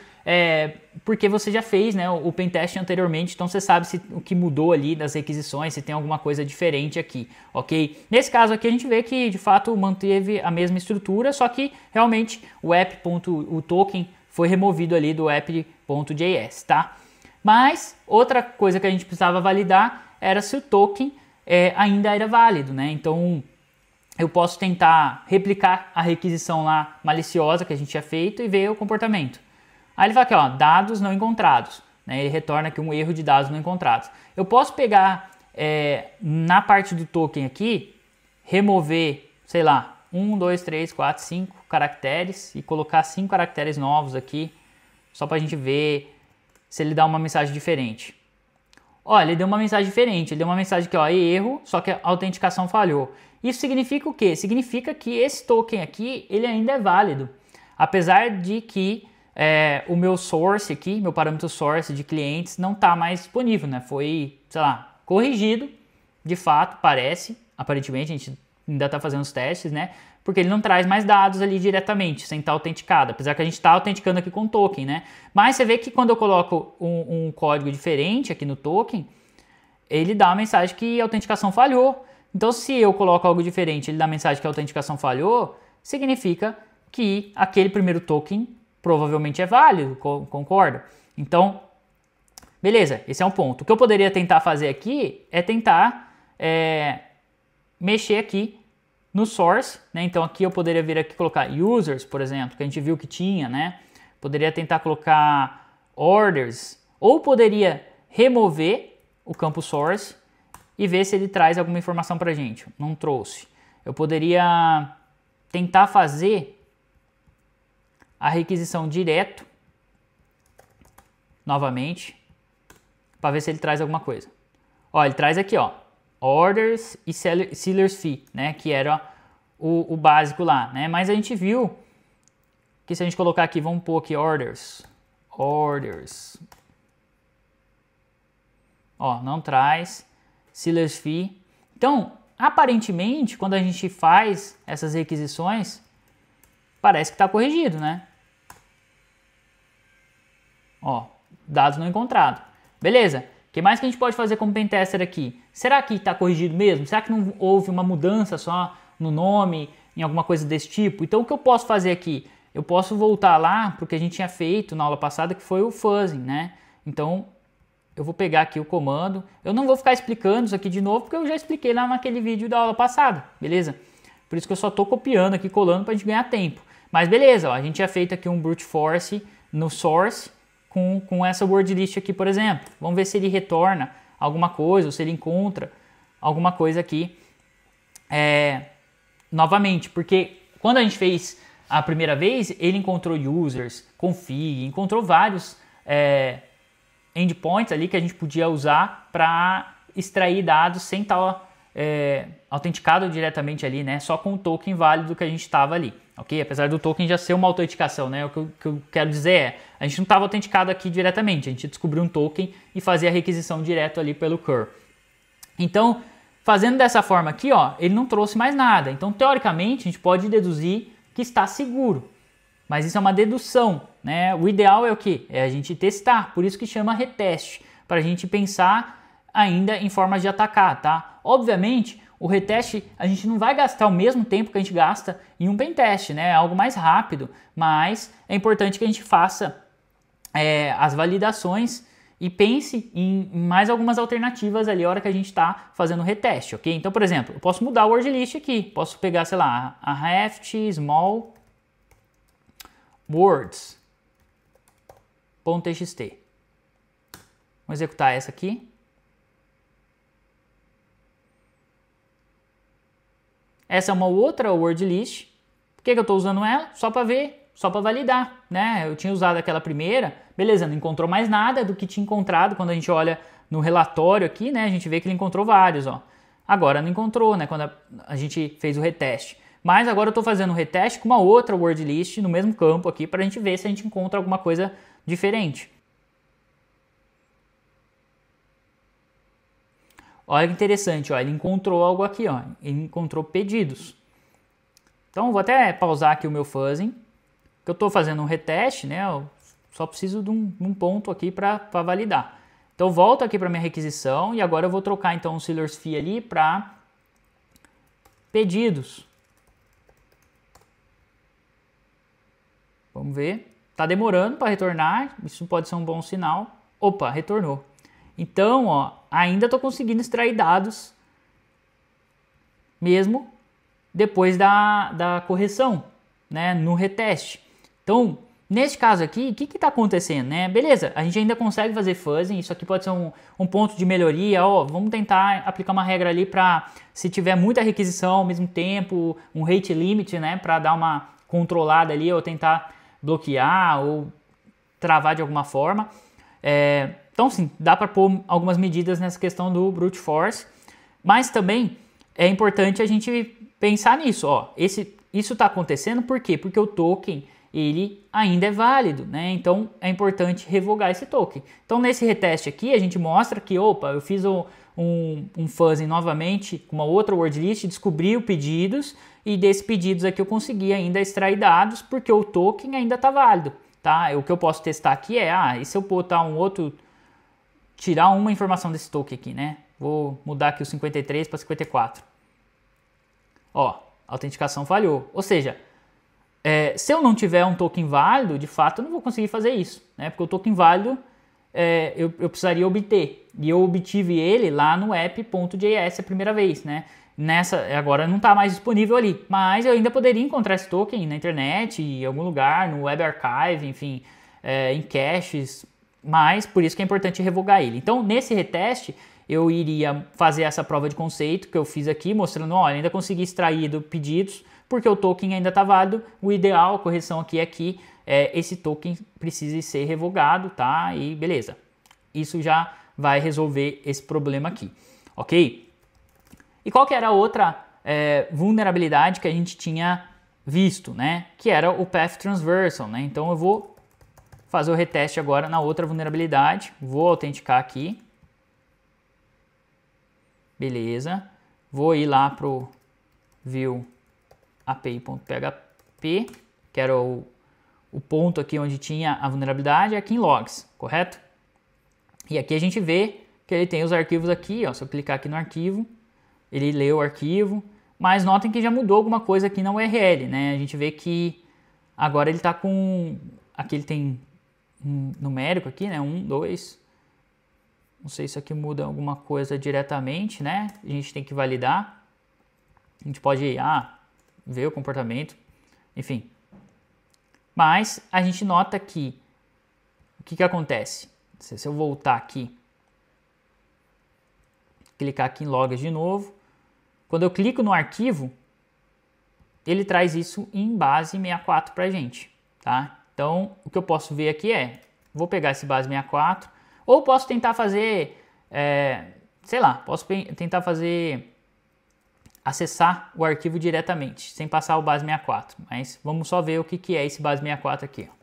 porque você já fez, né, o pentest anteriormente, então você sabe o que mudou ali das requisições, se tem alguma coisa diferente aqui, ok? Nesse caso aqui a gente vê que de fato manteve a mesma estrutura, só que realmente o token foi removido ali do app.js, tá? Mas outra coisa que a gente precisava validar era se o token ainda era válido, né? Então eu posso tentar replicar a requisição lá maliciosa que a gente tinha feito e ver o comportamento. Aí ele fala aqui, ó, dados não encontrados, né? Ele retorna aqui um erro de dados não encontrados. Eu posso pegar na parte do token aqui, remover, sei lá, 1, 2, 3, 4, 5 caracteres e colocar 5 caracteres novos aqui, só para a gente ver se ele dá uma mensagem diferente. Ó, ele deu uma mensagem diferente, ele deu uma mensagem aqui, ó, erro, só que a autenticação falhou. Isso significa o quê? Significa que esse token aqui, ele ainda é válido, apesar de que o meu source aqui, meu parâmetro source de clientes não está mais disponível, né? Foi, sei lá, corrigido, de fato, aparentemente, a gente ainda está fazendo os testes, né? Porque ele não traz mais dados ali diretamente, sem estar autenticado, apesar que a gente está autenticando aqui com token, né? Mas você vê que quando eu coloco um código diferente aqui no token, ele dá a mensagem que a autenticação falhou. Então, se eu coloco algo diferente, ele dá a mensagem que a autenticação falhou, significa que aquele primeiro token provavelmente é válido, concorda? Então, beleza, esse é um ponto. O que eu poderia tentar fazer aqui é tentar mexer aqui no source, né? Então aqui eu poderia vir aqui colocar users, por exemplo, que a gente viu que tinha, né? Poderia tentar colocar orders, ou poderia remover o campo source e ver se ele traz alguma informação pra gente. Não trouxe. Eu poderia tentar fazer a requisição direto, novamente, para ver se ele traz alguma coisa. Ó, ele traz aqui, ó, orders e seller's fee, né, que era o básico lá, né? Mas a gente viu que se a gente colocar aqui, vamos pôr aqui orders, ó, não traz seller's fee. Então, aparentemente, quando a gente faz essas requisições, parece que está corrigido, né? Ó, dados não encontrados. Beleza. O que mais que a gente pode fazer como pentester aqui? Será que está corrigido mesmo? Será que não houve uma mudança só no nome, em alguma coisa desse tipo? Então o que eu posso fazer aqui? Eu posso voltar lá para o que a gente tinha feito na aula passada, que foi o fuzzing, né? Então eu vou pegar aqui o comando. Eu não vou ficar explicando isso aqui de novo, porque eu já expliquei lá naquele vídeo da aula passada, beleza? Por isso que eu só estou copiando aqui, colando para a gente ganhar tempo. Mas beleza, ó, a gente tinha feito aqui um brute force no source, com essa word list aqui, por exemplo. Vamos ver se ele retorna alguma coisa, ou se ele encontra alguma coisa aqui novamente, porque quando a gente fez a primeira vez, ele encontrou users, config, encontrou vários endpoints ali que a gente podia usar para extrair dados sem estar autenticado diretamente ali, né? Só com o token válido que a gente estava ali, ok? Apesar do token já ser uma autenticação, né? O que eu quero dizer é, a gente não estava autenticado aqui diretamente, a gente descobriu um token e fazia a requisição direto ali pelo curl. Então, fazendo dessa forma aqui, ó, ele não trouxe mais nada. Então, teoricamente, a gente pode deduzir que está seguro. Mas isso é uma dedução, né? O ideal é o quê? É a gente testar, por isso que chama reteste, para a gente pensar ainda em formas de atacar, tá? Obviamente, o reteste, a gente não vai gastar o mesmo tempo que a gente gasta em um pentest, né? É algo mais rápido, mas é importante que a gente faça as validações e pense em mais algumas alternativas ali na hora que a gente está fazendo o reteste, ok? Então, por exemplo, eu posso mudar o word list aqui, posso pegar, sei lá, a reft small words.txt. Vamos executar essa aqui. Essa é uma outra word list. Por que eu estou usando ela? Só para ver, só para validar, né? Eu tinha usado aquela primeira, beleza, não encontrou mais nada do que tinha encontrado. Quando a gente olha no relatório aqui, né, a gente vê que ele encontrou vários, ó. Agora não encontrou, né, quando a gente fez o reteste. Mas agora eu estou fazendo um reteste com uma outra word list no mesmo campo aqui para a gente ver se a gente encontra alguma coisa diferente. Olha que interessante, ó, ele encontrou algo aqui, ó, ele encontrou pedidos. Então vou até pausar aqui o meu fuzzing, que eu estou fazendo um reteste, né? Eu só preciso de um ponto aqui para validar. Então eu volto aqui para minha requisição e agora eu vou trocar então o seller's fee ali para pedidos. Vamos ver. Está demorando para retornar, isso pode ser um bom sinal, opa, retornou. Então, ó, ainda estou conseguindo extrair dados mesmo depois da correção, né, no reteste. Então, neste caso aqui, o que está acontecendo, né? Beleza, a gente ainda consegue fazer fuzzing, isso aqui pode ser um ponto de melhoria, ó, vamos tentar aplicar uma regra ali para, se tiver muita requisição ao mesmo tempo, um rate limit, né, para dar uma controlada ali, ou tentar bloquear, ou travar de alguma forma. Então sim, dá para pôr algumas medidas nessa questão do brute force, mas também é importante a gente pensar nisso, ó, isso está acontecendo por quê? Porque o token ele ainda é válido, né? Então é importante revogar esse token. Então nesse reteste aqui a gente mostra que, opa, eu fiz um fuzzing novamente com uma outra word list, descobri os pedidos e desses pedidos aqui eu consegui ainda extrair dados porque o token ainda está válido, tá? O que eu posso testar aqui e se eu botar tirar uma informação desse token aqui, né? Vou mudar aqui o 53 para 54. Ó, a autenticação falhou. Ou seja, se eu não tiver um token válido, de fato eu não vou conseguir fazer isso, né? Porque o token válido eu precisaria obter. E eu obtive ele lá no app.js a primeira vez, né? Agora não está mais disponível ali, mas eu ainda poderia encontrar esse token na internet, em algum lugar, no Web Archive, enfim, em caches, mas por isso que é importante revogar ele. Então, nesse reteste, eu iria fazer essa prova de conceito que eu fiz aqui, mostrando, olha, ainda consegui extrair do pedidos, porque o token ainda está válido. O ideal, a correção aqui é que esse token precise ser revogado, tá? E beleza. Isso já vai resolver esse problema aqui, ok? E qual que era a outra vulnerabilidade que a gente tinha visto, né? Que era o Path Transversal, né? Então eu vou fazer o reteste agora na outra vulnerabilidade. Vou autenticar aqui. Beleza. Vou ir lá pro view api.php, que era o ponto aqui onde tinha a vulnerabilidade, aqui em logs, correto? E aqui a gente vê que ele tem os arquivos aqui, ó. Se eu clicar aqui no arquivo, ele lê o arquivo, mas notem que já mudou alguma coisa aqui na URL, né? A gente vê que agora ele está com... Aqui ele tem um numérico aqui, né? 1, 2. Não sei se aqui muda alguma coisa diretamente, né? A gente tem que validar. A gente pode ver o comportamento, enfim. Mas a gente nota que o que acontece? Se eu voltar aqui, clicar aqui em logs de novo, quando eu clico no arquivo, ele traz isso em base 64 para a gente, tá? Então, o que eu posso ver aqui vou pegar esse base 64, ou posso tentar fazer, posso tentar acessar o arquivo diretamente, sem passar o base 64, mas vamos só ver o que é esse base 64 aqui, ó.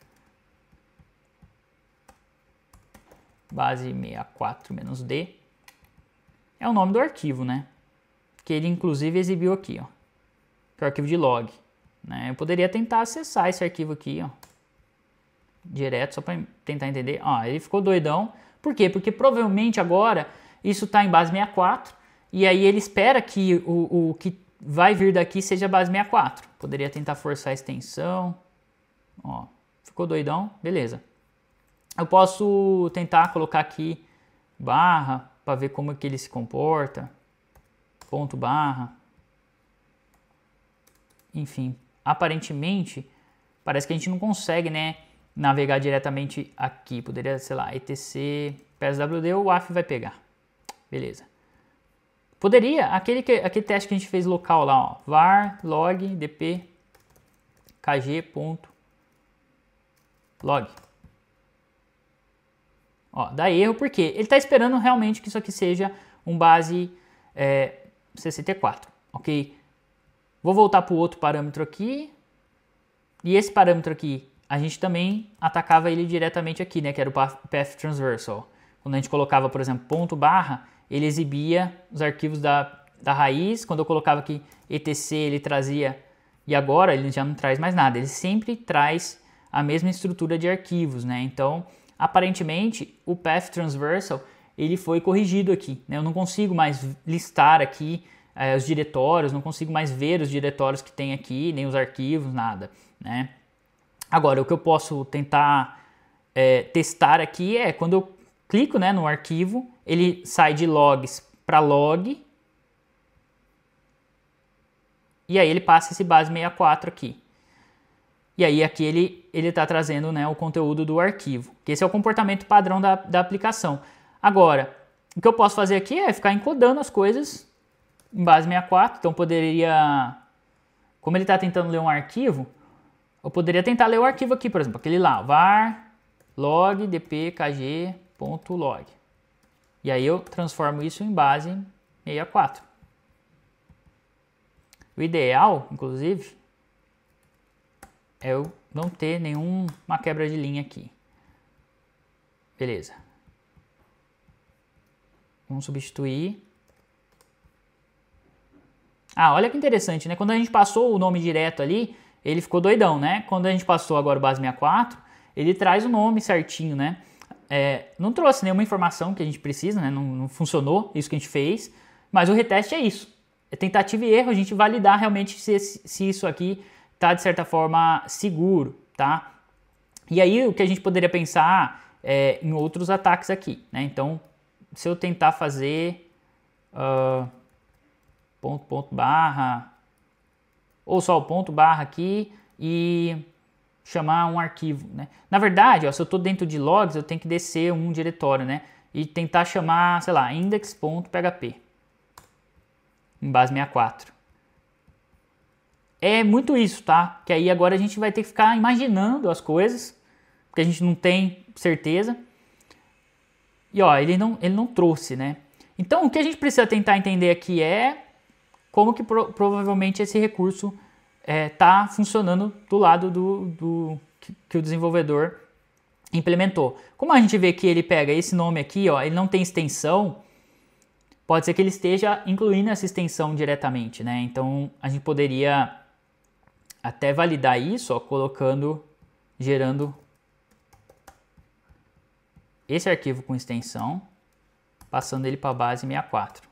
Base 64-D é o nome do arquivo, né? Que ele inclusive exibiu aqui, ó, que é o arquivo de log, né? Eu poderia tentar acessar esse arquivo aqui, ó, direto, só para tentar entender. Ele ficou doidão. Por quê? Porque provavelmente agora isso está em base 64 e aí ele espera que o que vai vir daqui seja base 64. Poderia tentar forçar a extensão. Ó, ficou doidão? Beleza. Eu posso tentar colocar aqui barra para ver como é que ele se comporta. Ponto barra. Enfim, aparentemente parece que a gente não consegue, né, navegar diretamente aqui. Poderia, sei lá, etc pswd, o WAF vai pegar. Beleza. Poderia, aquele teste que a gente fez local lá, ó, var log dp kg.log. Ó, dá erro porque ele está esperando realmente que isso aqui seja um base 64, ok? Vou voltar para o outro parâmetro aqui. E esse parâmetro aqui, a gente também atacava ele diretamente aqui, né? Que era o Path Transversal. Quando a gente colocava, por exemplo, ponto barra, ele exibia os arquivos da raiz. Quando eu colocava aqui etc, ele trazia... E agora ele já não traz mais nada. Ele sempre traz a mesma estrutura de arquivos, né? Então, aparentemente, o Path Transversal, ele foi corrigido aqui, né? Eu não consigo mais listar aqui os diretórios, não consigo mais ver os diretórios que tem aqui, nem os arquivos, nada, né? Agora, o que eu posso tentar testar aqui é quando eu clico, né, no arquivo, ele sai de logs para log, e aí ele passa esse base 64 aqui. E aí aqui ele está trazendo, né, o conteúdo do arquivo, que esse é o comportamento padrão da aplicação. Agora, o que eu posso fazer aqui é ficar encodando as coisas em base 64, então poderia, como ele está tentando ler um arquivo, eu poderia tentar ler o arquivo aqui, por exemplo, aquele lá, var log dpkg.log. E aí eu transformo isso em base 64. O ideal, inclusive, é eu não ter nenhuma quebra de linha aqui. Beleza. Vamos substituir. Ah, olha que interessante, né? Quando a gente passou o nome direto ali, ele ficou doidão, né? Quando a gente passou agora o base 64, ele traz o nome certinho, né? Não trouxe nenhuma informação que a gente precisa, né? Não funcionou isso que a gente fez, mas o reteste é isso. É tentativa e erro, a gente validar realmente se isso aqui está, de certa forma, seguro, tá? E aí o que a gente poderia pensar em outros ataques aqui, né? Então, se eu tentar fazer ponto barra, ou só o ponto barra aqui e chamar um arquivo, né? Na verdade, ó, se eu estou dentro de logs, eu tenho que descer um diretório, né? E tentar chamar, sei lá, index.php em base 64. É muito isso, tá? Que aí agora a gente vai ter que ficar imaginando as coisas, porque a gente não tem certeza. E ó, ele não trouxe, né? Então o que a gente precisa tentar entender aqui é como que provavelmente esse recurso está funcionando do lado que o desenvolvedor implementou. Como a gente vê que ele pega esse nome aqui, ó, ele não tem extensão, pode ser que ele esteja incluindo essa extensão diretamente, né? Então a gente poderia até validar isso, ó, gerando esse arquivo com extensão, passando ele para a base 64.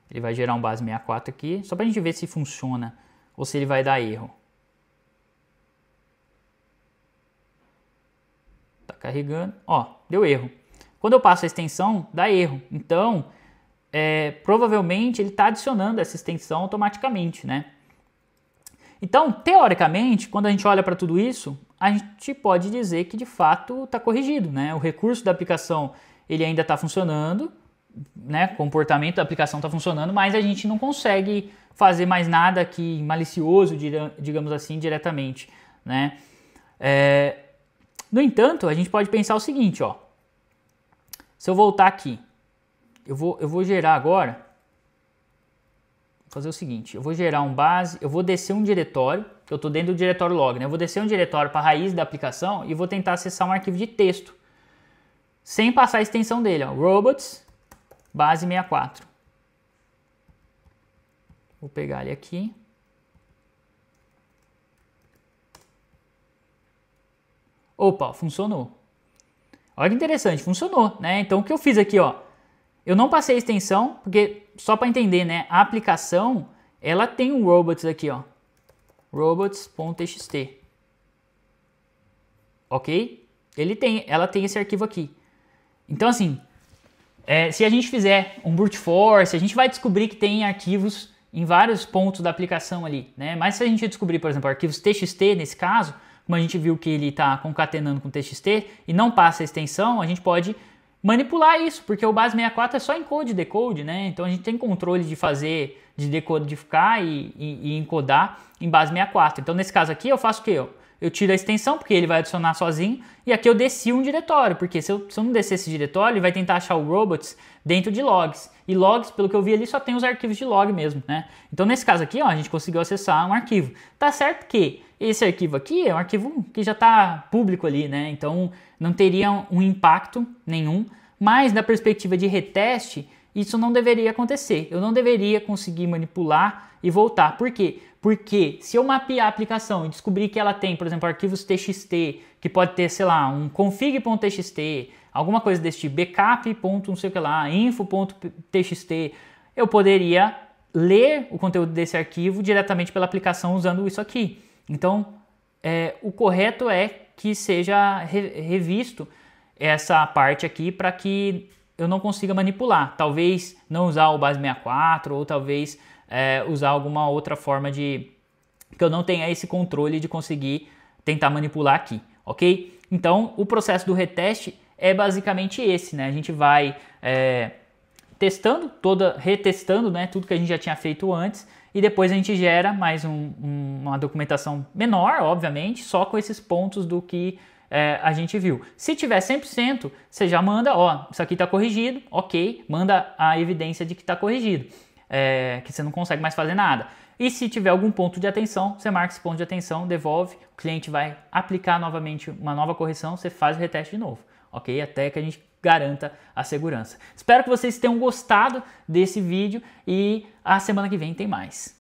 Ele vai gerar um base 64 aqui, só para a gente ver se funciona ou se ele vai dar erro. Tá carregando, ó, deu erro. Quando eu passo a extensão, dá erro. Então, provavelmente ele está adicionando essa extensão automaticamente, né? Então, teoricamente, quando a gente olha para tudo isso, a gente pode dizer que de fato está corrigido, né? O recurso da aplicação ele ainda está funcionando, né? O comportamento da aplicação está funcionando, mas a gente não consegue fazer mais nada aqui malicioso, digamos assim, diretamente, né? No entanto, a gente pode pensar o seguinte, ó. Se eu voltar aqui, eu vou gerar agora, vou fazer o seguinte, eu vou gerar um base, eu vou descer um diretório, que eu estou dentro do diretório log, né? Eu vou descer um diretório para a raiz da aplicação e vou tentar acessar um arquivo de texto, sem passar a extensão dele, ó, robots, base 64. Vou pegar ele aqui. Opa, funcionou. Olha que interessante, funcionou, né? Então o que eu fiz aqui, ó, eu não passei a extensão, porque só para entender, né, a aplicação, ela tem um robots aqui, ó, robots.txt. OK? Ela tem esse arquivo aqui. Então assim, se a gente fizer um brute force, a gente vai descobrir que tem arquivos em vários pontos da aplicação ali, né? Mas se a gente descobrir, por exemplo, arquivos txt nesse caso, como a gente viu que ele está concatenando com txt e não passa a extensão, a gente pode manipular isso, porque o base 64 é só encode e decode, né? Então a gente tem controle de fazer, de decodificar e encodar em base 64. Então nesse caso aqui eu faço o quê? Eu tiro a extensão, porque ele vai adicionar sozinho, e aqui eu desci um diretório, porque se eu não descer esse diretório, ele vai tentar achar o robots dentro de logs. E logs, pelo que eu vi ali, só tem os arquivos de log mesmo, né? Então nesse caso aqui, ó, a gente conseguiu acessar um arquivo. Tá certo que esse arquivo aqui é um arquivo que já está público ali, né? Então não teria um impacto nenhum, mas da perspectiva de reteste, isso não deveria acontecer. Eu não deveria conseguir manipular e voltar. Por quê? Porque se eu mapear a aplicação e descobrir que ela tem, por exemplo, arquivos txt, que pode ter, sei lá, um config.txt, alguma coisa desse tipo, backup. Não sei o que lá, info.txt, eu poderia ler o conteúdo desse arquivo diretamente pela aplicação usando isso aqui. Então, o correto é que seja revisto essa parte aqui para que eu não consiga manipular. Talvez não usar o base 64 ou talvez usar alguma outra forma de que eu não tenha esse controle de conseguir tentar manipular aqui, ok? Então o processo do reteste é basicamente esse, né? A gente vai testando, retestando, né, tudo que a gente já tinha feito antes e depois a gente gera mais uma documentação menor, obviamente, só com esses pontos do que a gente viu. Se tiver 100%, você já manda, ó, isso aqui está corrigido, ok, manda a evidência de que está corrigido, que você não consegue mais fazer nada. E se tiver algum ponto de atenção, você marca esse ponto de atenção, devolve, o cliente vai aplicar novamente uma nova correção, você faz o reteste de novo, ok? Até que a gente garanta a segurança. Espero que vocês tenham gostado desse vídeo e a semana que vem tem mais.